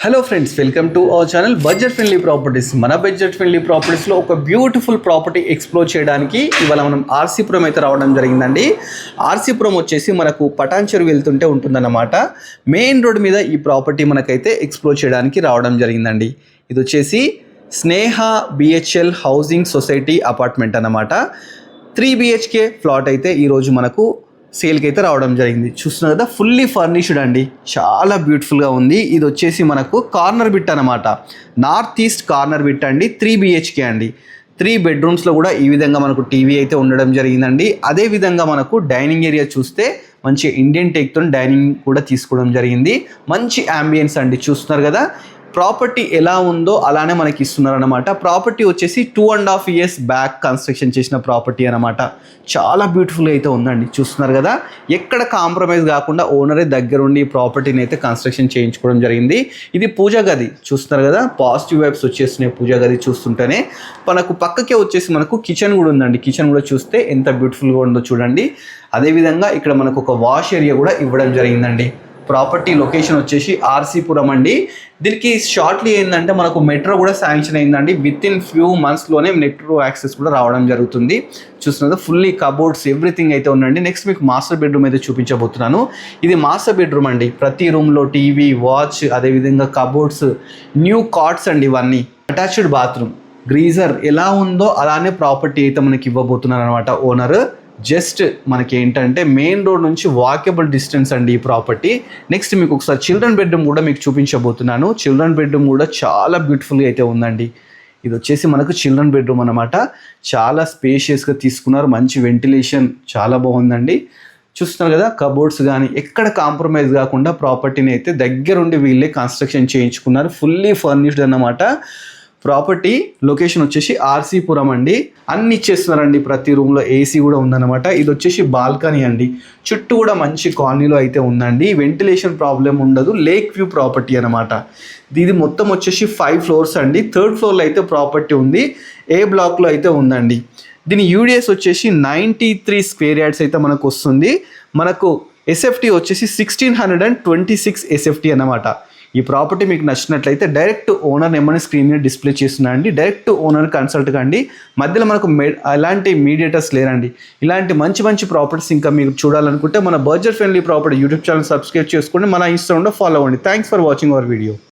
Hello friends, welcome to our channel budget friendly properties. మన budget friendly ప్రాపర్టీస్లో ఒక beautiful property explore చేయడానికి ఇవాళ మనం ఆర్సీపురం అయితే రావడం జరిగిందండి. ఆర్సీపురం వచ్చేసి మనకు పటాన్చెరు వెళ్తుంటే ఉంటుందన్నమాట. మెయిన్ రోడ్ మీద ఈ ప్రాపర్టీ మనకైతే ఎక్స్ప్లోర్ చేయడానికి రావడం జరిగిందండి. ఇది వచ్చేసి స్నేహ బిహెచ్ఎల్ హౌసింగ్ సొసైటీ అపార్ట్మెంట్ అన్నమాట. 3 BHK ఫ్లాట్ అయితే ఈరోజు మనకు సేల్కి అయితే రావడం జరిగింది. చూస్తున్నారు కదా, ఫుల్లీ ఫర్నిష్డ్ అండి, చాలా బ్యూటిఫుల్గా ఉంది. ఇది వచ్చేసి మనకు కార్నర్ బిట్ అనమాట, నార్త్ ఈస్ట్ కార్నర్ బిట్ అండి. 3 BHK అండి. 3 బెడ్రూమ్స్లో కూడా ఈ విధంగా మనకు టీవీ అయితే ఉండడం జరిగిందండి. అదేవిధంగా మనకు డైనింగ్ ఏరియా చూస్తే మంచి ఇండియన్ టేక్తో డైనింగ్ కూడా తీసుకోవడం జరిగింది. మంచి అంబియన్స్ అండి. చూస్తున్నారు కదా, ప్రాపర్టీ ఎలా ఉందో అలానే మనకి ఇస్తున్నారు అనమాట. ప్రాపర్టీ వచ్చేసి 2.5 years బ్యాక్ కన్స్ట్రక్షన్ చేసిన ప్రాపర్టీ అనమాట. చాలా బ్యూటిఫుల్గా అయితే ఉందండి. చూస్తున్నారు కదా, ఎక్కడ కాంప్రమైజ్ కాకుండా ఓనరే దగ్గరుండి ఈ ప్రాపర్టీని అయితే కన్స్ట్రక్షన్ చేయించుకోవడం జరిగింది. ఇది పూజా గది. చూస్తున్నారు కదా, పాజిటివ్ వైబ్స్ వచ్చేస్తున్నాయి పూజా గది చూస్తుంటేనే. మనకు పక్కకే వచ్చేసి మనకు కిచెన్ కూడా ఉందండి. కిచెన్ కూడా చూస్తే ఎంత బ్యూటిఫుల్గా ఉందో చూడండి. అదేవిధంగా ఇక్కడ మనకు ఒక వాష్ ఏరియా కూడా ఇవ్వడం జరిగిందండి. ప్రాపర్టీ లొకేషన్ వచ్చేసి ఆర్సీపురం అండి. దీనికి షార్ట్లీ ఏంటంటే మనకు మెట్రో కూడా శాంక్షన్ అయిందండి. విత్ ఇన్ ఫ్యూ మంత్స్లోనే మెట్రో యాక్సెస్ కూడా రావడం జరుగుతుంది. చూస్తున్నది ఫుల్లీ కబోర్డ్స్ ఎవ్రీథింగ్ అయితే ఉందండి. నెక్స్ట్ మీకు మాస్టర్ బెడ్రూమ్ అయితే చూపించబోతున్నాను. ఇది మాస్టర్ బెడ్రూమ్ అండి. ప్రతి రూమ్లో టీవీ, వాచ్, అదేవిధంగా కబోర్డ్స్, న్యూ కాట్స్ అండి. ఇవన్నీ అటాచ్డ్ బాత్రూమ్, గ్రీజర్ ఎలా ఉందో అలానే ప్రాపర్టీ అయితే మనకి ఇవ్వబోతున్నారు అనమాట ఓనర్. జస్ట్ మనకి ఏంటంటే మెయిన్ రోడ్ నుంచి వాకబుల్ డిస్టెన్స్ అండి ఈ ప్రాపర్టీ. నెక్స్ట్ మీకు ఒకసారి చిల్డ్రన్ బెడ్రూమ్ కూడా మీకు చూపించబోతున్నాను. చిల్డ్రన్ బెడ్రూమ్ కూడా చాలా బ్యూటిఫుల్గా అయితే ఉందండి. ఇది వచ్చేసి మనకు చిల్డ్రన్ బెడ్రూమ్ అనమాట. చాలా స్పేషియస్గా తీసుకున్నారు. మంచి వెంటిలేషన్ చాలా బాగుందండి. చూస్తున్నారు కదా, కబోర్డ్స్ కానీ ఎక్కడ కాంప్రమైజ్ కాకుండా ప్రాపర్టీని అయితే దగ్గరుండి వీళ్ళే కన్స్ట్రక్షన్ చేయించుకున్నారు. ఫుల్లీ ఫర్నిష్డ్ అన్నమాట. ప్రాపర్టీ లొకేషన్ వచ్చేసి ఆర్సీపురం అండి. అన్ని ఇచ్చేస్తున్నారండి. ప్రతి రూమ్లో ఏసీ కూడా ఉందన్నమాట. ఇది వచ్చేసి బాల్కనీ అండి. చుట్టూ కూడా మంచి కాలనీలో అయితే ఉందండి. వెంటిలేషన్ ప్రాబ్లం ఉండదు. లేక్ వ్యూ ప్రాపర్టీ అనమాట. ఇది మొత్తం వచ్చేసి 5 floors అండి. 3rd floorలో అయితే ప్రాపర్టీ ఉంది. ఏ బ్లాక్లో అయితే ఉందండి. దీని యూడిఎస్ వచ్చేసి 93 square yards అయితే మనకు వస్తుంది. మనకు ఎస్ఎఫ్టీ వచ్చేసి 1626 SFT అన్నమాట. ఈ ప్రాపర్టీ మీకు నచ్చినట్లయితే డైరెక్ట్ ఓనర్ నెంబర్ని స్క్రీన్ మీద డిస్ప్లే చేస్తున్నా అండి. డైరెక్ట్ ఓనర్ కన్సల్ట్ కండి. మధ్యలో మనకు ఎలాంటి మీడియేటర్స్ లేరండి. ఇలాంటి మంచి మంచి ప్రాపర్టీస్ ఇంకా మీకు చూడాలనుకుంటే మన budget friendly property YouTube channel subscribe చేసుకోండి. మన ఇన్స్టాగ్రామ్లో ఫాలో అవ్వండి. Thanks for watching our video.